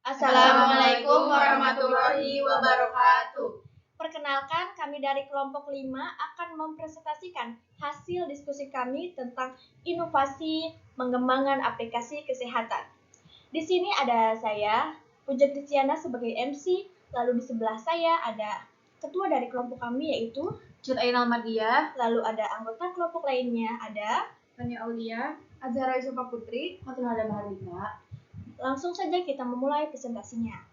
Assalamualaikum warahmatullahi wabarakatuh. Perkenalkan, kami dari kelompok 5 akan mempresentasikan hasil diskusi kami tentang inovasi pengembangan aplikasi kesehatan. Di sini ada saya, Puja Kristiana sebagai MC, lalu di sebelah saya ada ketua dari kelompok kami yaitu Cut Ainal Madia, lalu ada anggota kelompok lainnya ada Tania Aulia, Azhara Yusufa Putri, Fatunada Mahardika. Langsung saja kita memulai presentasinya.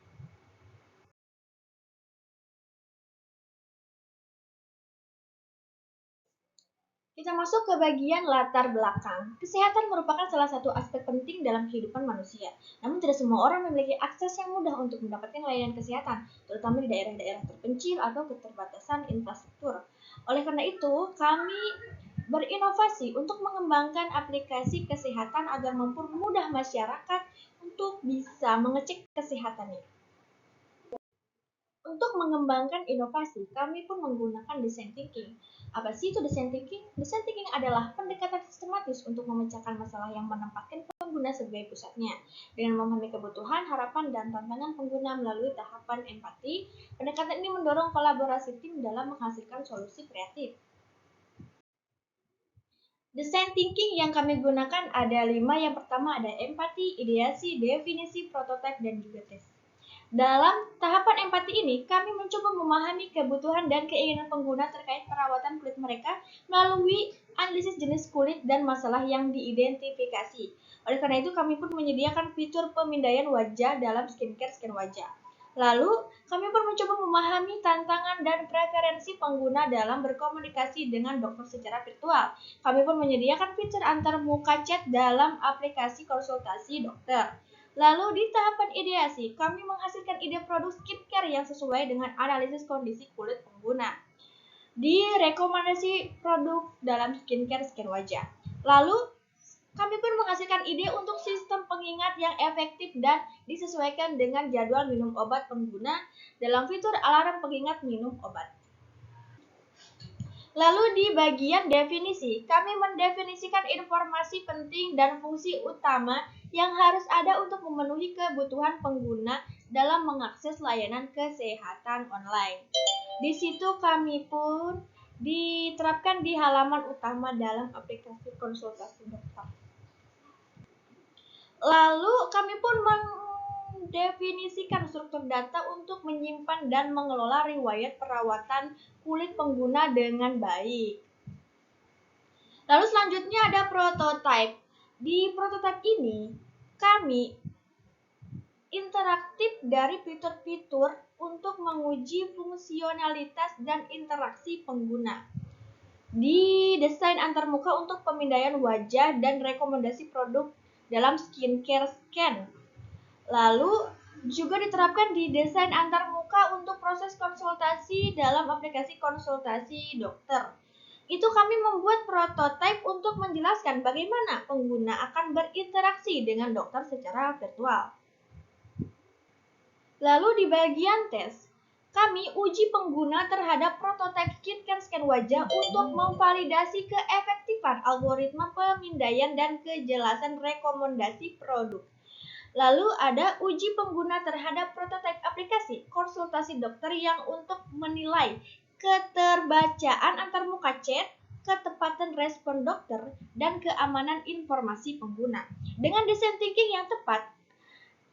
Kita masuk ke bagian latar belakang. Kesehatan merupakan salah satu aspek penting dalam kehidupan manusia. Namun tidak semua orang memiliki akses yang mudah untuk mendapatkan layanan kesehatan, terutama di daerah-daerah terpencil atau keterbatasan infrastruktur. Oleh karena itu, kami berinovasi untuk mengembangkan aplikasi kesehatan agar mempermudah masyarakat untuk bisa mengecek kesehatannya. Untuk mengembangkan inovasi, kami pun menggunakan design thinking. Apa sih itu design thinking? Design thinking adalah pendekatan sistematis untuk memecahkan masalah yang menempatkan pengguna sebagai pusatnya. Dengan memahami kebutuhan, harapan, dan tantangan pengguna melalui tahapan empati, pendekatan ini mendorong kolaborasi tim dalam menghasilkan solusi kreatif. Design thinking yang kami gunakan ada 5. Yang pertama ada empati, ideasi, definisi, prototipe, dan juga tes. Dalam tahapan empati ini, kami mencoba memahami kebutuhan dan keinginan pengguna terkait perawatan kulit mereka melalui analisis jenis kulit dan masalah yang diidentifikasi. Oleh karena itu, kami pun menyediakan fitur pemindaian wajah dalam skincare scan wajah. Lalu, kami pun mencoba memahami tantangan dan preferensi pengguna dalam berkomunikasi dengan dokter secara virtual. Kami pun menyediakan fitur antar muka chat dalam aplikasi konsultasi dokter. Lalu di tahapan ideasi, kami menghasilkan ide produk skincare yang sesuai dengan analisis kondisi kulit pengguna. Di rekomendasi produk dalam skincare scan wajah. Lalu, kami pun menghasilkan ide untuk sistem pengingat yang efektif dan disesuaikan dengan jadwal minum obat pengguna dalam fitur alarm pengingat minum obat. Lalu di bagian definisi, kami mendefinisikan informasi penting dan fungsi utama yang harus ada untuk memenuhi kebutuhan pengguna dalam mengakses layanan kesehatan online. Di situ kami pun diterapkan di halaman utama dalam aplikasi konsultasi dokter. Lalu kami pun mendefinisikan struktur data untuk menyimpan dan mengelola riwayat perawatan kulit pengguna dengan baik. Lalu selanjutnya ada prototype. Di prototype ini, kami interaktif dari fitur-fitur untuk menguji fungsionalitas dan interaksi pengguna. Di desain antarmuka untuk pemindaian wajah dan rekomendasi produk dalam skincare scan. Lalu juga diterapkan di desain antarmuka untuk proses konsultasi dalam aplikasi konsultasi dokter. Itu kami membuat prototipe untuk menjelaskan bagaimana pengguna akan berinteraksi dengan dokter secara virtual. Lalu di bagian tes, kami uji pengguna terhadap prototipe skincare scan wajah untuk memvalidasi keefektifan algoritma pemindaian dan kejelasan rekomendasi produk. Lalu ada uji pengguna terhadap prototipe aplikasi konsultasi dokter yang untuk menilai keterbacaan antarmuka chat, ketepatan respon dokter, dan keamanan informasi pengguna. Dengan design thinking yang tepat,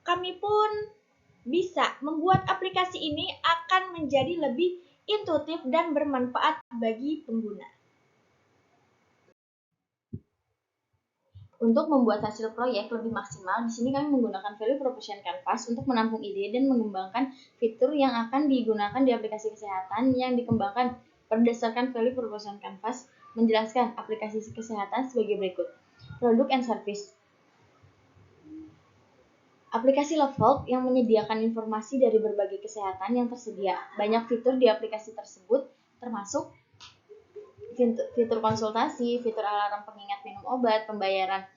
kami pun bisa membuat aplikasi ini akan menjadi lebih intuitif dan bermanfaat bagi pengguna. Untuk membuat hasil proyek lebih maksimal, di sini kami menggunakan Value Proposition Canvas untuk menampung ide dan mengembangkan fitur yang akan digunakan di aplikasi kesehatan yang dikembangkan berdasarkan Value Proposition Canvas menjelaskan aplikasi kesehatan sebagai berikut. Product and Service. Aplikasi Lovehealth yang menyediakan informasi dari berbagai kesehatan yang tersedia. Banyak fitur di aplikasi tersebut, termasuk fitur konsultasi, fitur alarm pengingat minum obat, pembayaran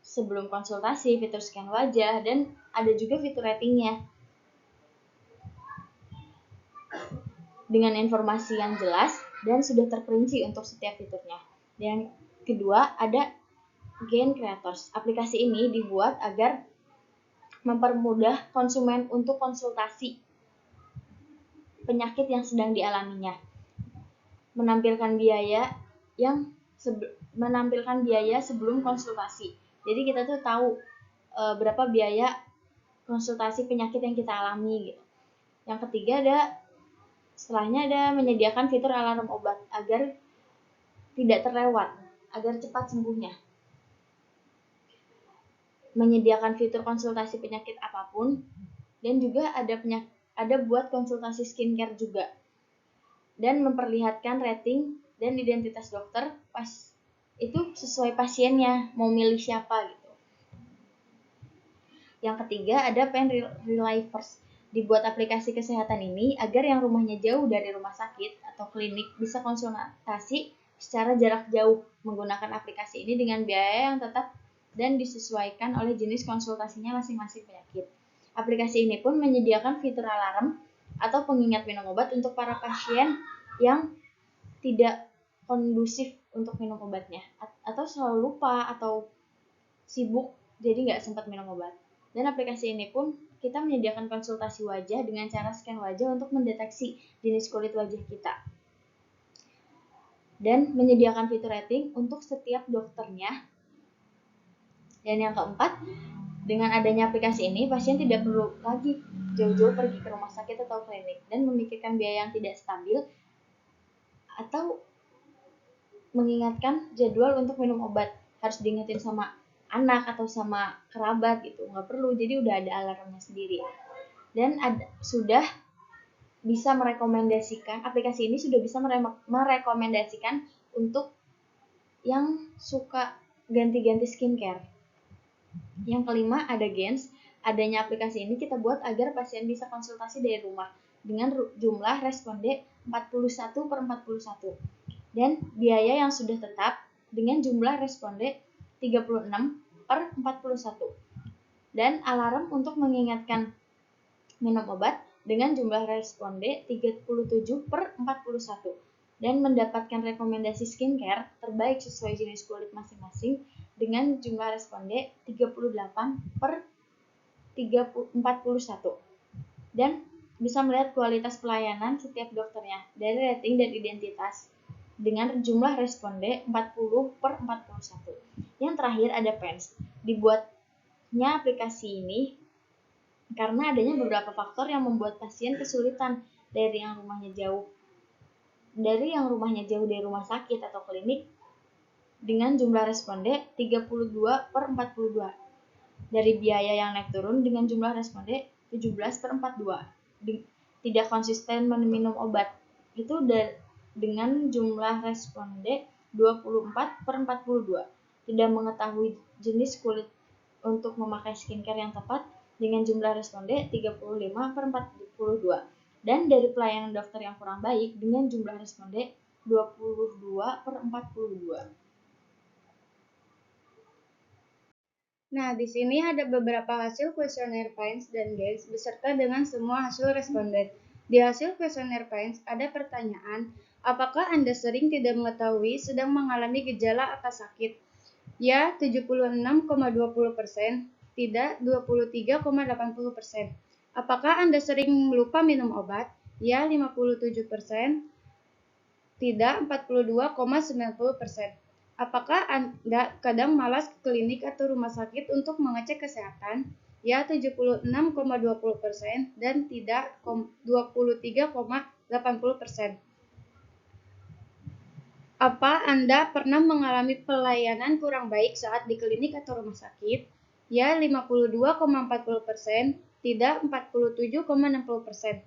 sebelum konsultasi, fitur scan wajah, dan ada juga fitur ratingnya. Dengan informasi yang jelas dan sudah terperinci untuk setiap fiturnya. Dan kedua, ada Gain Creators. Aplikasi ini dibuat agar mempermudah konsumen untuk konsultasi penyakit yang sedang dialaminya, menampilkan biaya sebelum konsultasi. Jadi kita tuh tahu berapa biaya konsultasi penyakit yang kita alami gitu. Yang ketiga setelahnya ada menyediakan fitur alarm obat agar tidak terlewat, agar cepat sembuhnya. Menyediakan fitur konsultasi penyakit apapun, dan juga ada buat konsultasi skincare juga. Dan memperlihatkan rating dan identitas dokter itu sesuai pasiennya, mau milih siapa gitu. Yang ketiga ada Pain Relievers. Dibuat aplikasi kesehatan ini agar yang rumahnya jauh dari rumah sakit atau klinik bisa konsultasi secara jarak jauh menggunakan aplikasi ini dengan biaya yang tetap dan disesuaikan oleh jenis konsultasinya masing-masing penyakit. Aplikasi ini pun menyediakan fitur alarm atau pengingat minum obat untuk para pasien yang tidak kondusif untuk minum obatnya, atau selalu lupa atau sibuk jadi nggak sempat minum obat. Dan aplikasi ini pun kita menyediakan konsultasi wajah dengan cara scan wajah untuk mendeteksi jenis kulit wajah kita. Dan menyediakan fitur rating untuk setiap dokternya. Dan yang keempat, dengan adanya aplikasi ini, pasien tidak perlu lagi jauh-jauh pergi ke rumah sakit atau klinik dan memikirkan biaya yang tidak stabil atau mengingatkan jadwal untuk minum obat. Harus diingetin sama anak atau sama kerabat gitu, nggak perlu, jadi udah ada alarmnya sendiri. Dan sudah bisa merekomendasikan, aplikasi ini sudah bisa merekomendasikan untuk yang suka ganti-ganti skincare. Yang kelima ada Gens. Adanya aplikasi ini kita buat agar pasien bisa konsultasi dari rumah dengan jumlah responde 41/41 dan biaya yang sudah tetap dengan jumlah responde 36/41 dan alarm untuk mengingatkan minum obat dengan jumlah responde 37/41 dan mendapatkan rekomendasi skincare terbaik sesuai jenis kulit masing-masing dengan jumlah responde 38/41 dan bisa melihat kualitas pelayanan setiap dokternya dari rating dan identitas dengan jumlah responde 40/41. Yang terakhir ada Pens. Dibuatnya aplikasi ini karena adanya beberapa faktor yang membuat pasien kesulitan dari yang rumahnya jauh dari rumah sakit atau klinik dengan jumlah responde 32/42. Dari biaya yang naik turun dengan jumlah responde 17/42. Tidak konsisten meminum obat itu dengan jumlah responde 24/42. Tidak mengetahui jenis kulit untuk memakai skincare yang tepat dengan jumlah responde 35/42. Dan dari pelayanan dokter yang kurang baik dengan jumlah responde 22/42. Nah, di sini ada beberapa hasil kuesioner Pains dan Gens beserta dengan semua hasil responden. Di hasil kuesioner Pains ada pertanyaan, apakah Anda sering tidak mengetahui sedang mengalami gejala apa sakit? Ya, 76,20%, tidak 23,80%. Apakah Anda sering lupa minum obat? Ya, 57%, tidak 42,90%. Apakah Anda kadang malas ke klinik atau rumah sakit untuk mengecek kesehatan? Ya, 76,20% dan tidak 23,80%. Apa Anda pernah mengalami pelayanan kurang baik saat di klinik atau rumah sakit? Ya, 52,40%, tidak 47,60%.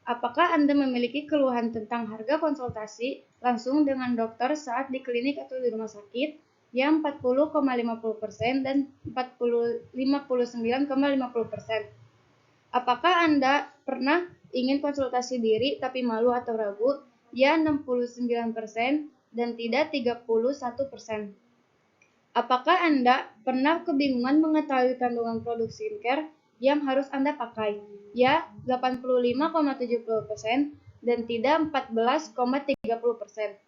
Apakah Anda memiliki keluhan tentang harga konsultasi langsung dengan dokter saat di klinik atau di rumah sakit? Ya, 40,50% dan 59,50%. Apakah Anda pernah ingin konsultasi diri tapi malu atau ragu? Ya, 69% dan tidak 31%. Apakah Anda pernah kebingungan mengetahui kandungan produk skincare yang harus Anda pakai? Ya, 85,70% dan tidak 14,30%.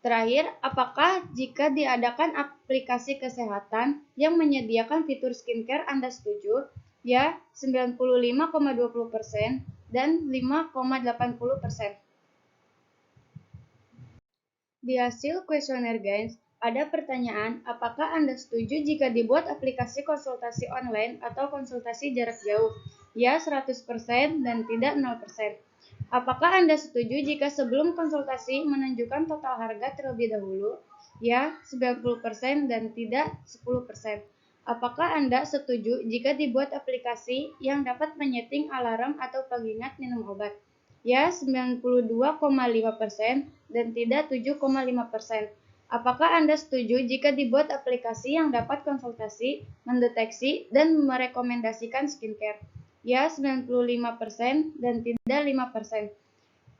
Terakhir, apakah jika diadakan aplikasi kesehatan yang menyediakan fitur skincare Anda setuju? ya 95,20% dan 5,80%. Di hasil kuesioner Gains, ada pertanyaan, apakah Anda setuju jika dibuat aplikasi konsultasi online atau konsultasi jarak jauh? Ya 100% dan tidak 0%. Apakah Anda setuju jika sebelum konsultasi menunjukkan total harga terlebih dahulu? Ya 90% dan tidak 10%. Apakah Anda setuju jika dibuat aplikasi yang dapat menyeting alarm atau pengingat minum obat? Ya 92,5% dan tidak 7,5%. Apakah Anda setuju jika dibuat aplikasi yang dapat konsultasi, mendeteksi, dan merekomendasikan skincare? Ya 95% dan tidak 5%.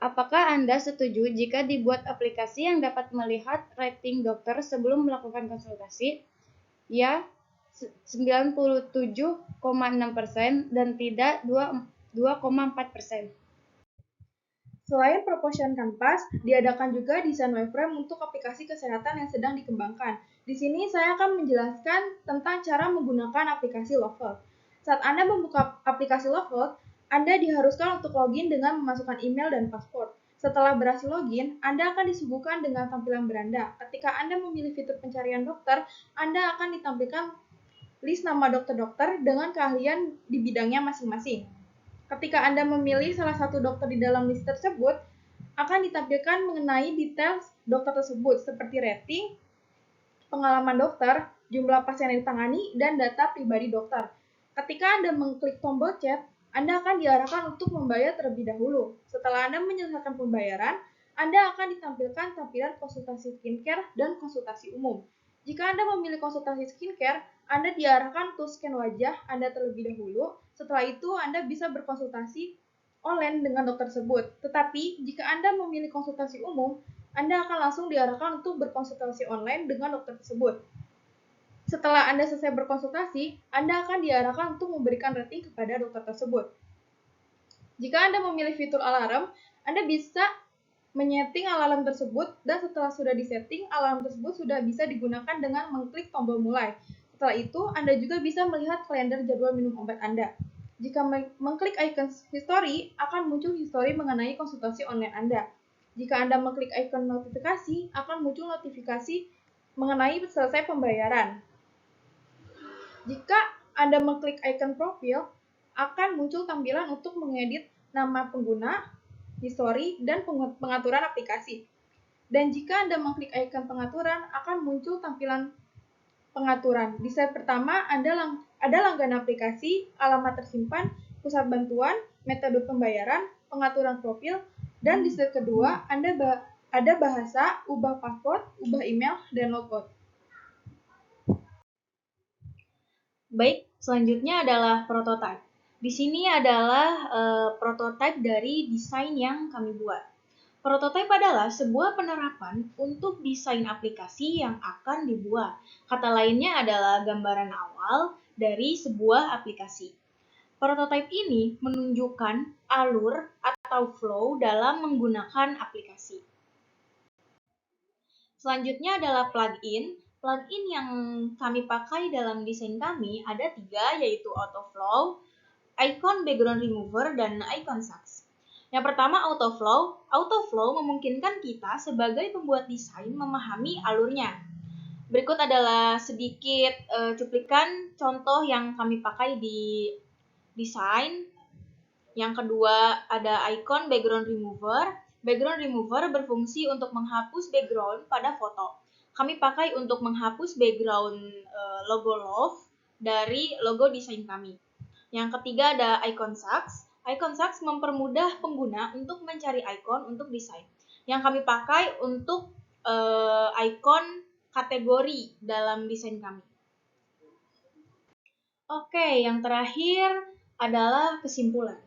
Apakah Anda setuju jika dibuat aplikasi yang dapat melihat rating dokter sebelum melakukan konsultasi? Ya 97,6% dan tidak 2,4%. Selain proportion kanvas, diadakan juga desain wireframe untuk aplikasi kesehatan yang sedang dikembangkan. Di sini saya akan menjelaskan tentang cara menggunakan aplikasi Lovell. Saat Anda membuka aplikasi Lovell, Anda diharuskan untuk login dengan memasukkan email dan password. Setelah berhasil login, Anda akan disuguhkan dengan tampilan beranda. Ketika Anda memilih fitur pencarian dokter, Anda akan ditampilkan list nama dokter-dokter dengan keahlian di bidangnya masing-masing. Ketika Anda memilih salah satu dokter di dalam list tersebut, akan ditampilkan mengenai detail dokter tersebut seperti rating, pengalaman dokter, jumlah pasien yang ditangani, dan data pribadi dokter. Ketika Anda mengklik tombol chat, Anda akan diarahkan untuk membayar terlebih dahulu. Setelah Anda menyelesaikan pembayaran, Anda akan ditampilkan tampilan konsultasi skincare dan konsultasi umum. Jika Anda memilih konsultasi skincare, Anda diarahkan untuk scan wajah Anda terlebih dahulu. Setelah itu, Anda bisa berkonsultasi online dengan dokter tersebut. Tetapi, jika Anda memilih konsultasi umum, Anda akan langsung diarahkan untuk berkonsultasi online dengan dokter tersebut. Setelah Anda selesai berkonsultasi, Anda akan diarahkan untuk memberikan rating kepada dokter tersebut. Jika Anda memilih fitur alarm, Anda bisa menyeting alarm tersebut, dan setelah sudah disetting, alarm tersebut sudah bisa digunakan dengan mengklik tombol mulai. Setelah itu, Anda juga bisa melihat kalender jadwal minum obat Anda. Jika mengklik icon history, akan muncul history mengenai konsultasi online Anda. Jika Anda mengklik icon notifikasi, akan muncul notifikasi mengenai selesai pembayaran. Jika Anda mengklik icon profil, akan muncul tampilan untuk mengedit nama pengguna, history, dan pengaturan aplikasi. Dan jika Anda mengklik icon pengaturan, akan muncul tampilan pengaturan. Di slide pertama, ada langganan aplikasi, alamat tersimpan, pusat bantuan, metode pembayaran, pengaturan profil, dan di slide kedua, ada bahasa, ubah password, ubah email, dan logout. Baik, selanjutnya adalah prototype. Di sini adalah prototype dari desain yang kami buat. Prototype adalah sebuah penerapan untuk desain aplikasi yang akan dibuat. Kata lainnya adalah gambaran awal dari sebuah aplikasi. Prototype ini menunjukkan alur atau flow dalam menggunakan aplikasi. Selanjutnya adalah plugin. Plugin yang kami pakai dalam desain kami ada 3, yaitu Autoflow, Icon Background Remover, dan Icon Sax. Yang pertama Autoflow. Autoflow memungkinkan kita sebagai pembuat desain memahami alurnya. Berikut adalah sedikit cuplikan contoh yang kami pakai di desain. Yang kedua ada Icon Background Remover. Background Remover berfungsi untuk menghapus background pada foto. Kami pakai untuk menghapus background logo Love dari logo desain kami. Yang ketiga ada Icon Sax. Icon Sax mempermudah pengguna untuk mencari icon untuk desain. Yang kami pakai untuk icon kategori dalam desain kami. Oke, yang terakhir adalah kesimpulan.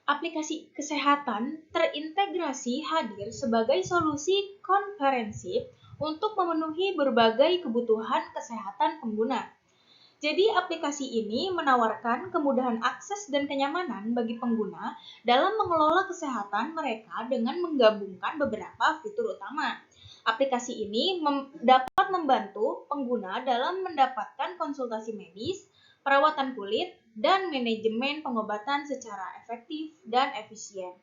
Aplikasi kesehatan terintegrasi hadir sebagai solusi komprehensif untuk memenuhi berbagai kebutuhan kesehatan pengguna. Jadi aplikasi ini menawarkan kemudahan akses dan kenyamanan bagi pengguna dalam mengelola kesehatan mereka dengan menggabungkan beberapa fitur utama. Aplikasi ini dapat membantu pengguna dalam mendapatkan konsultasi medis, perawatan kulit, dan manajemen pengobatan secara efektif dan efisien.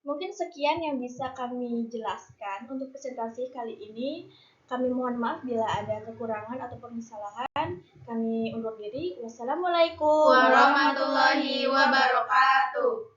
Mungkin sekian yang bisa kami jelaskan untuk presentasi kali ini. Kami mohon maaf bila ada kekurangan ataupun kesalahan. Kami undur diri. Wassalamualaikum warahmatullahi wabarakatuh.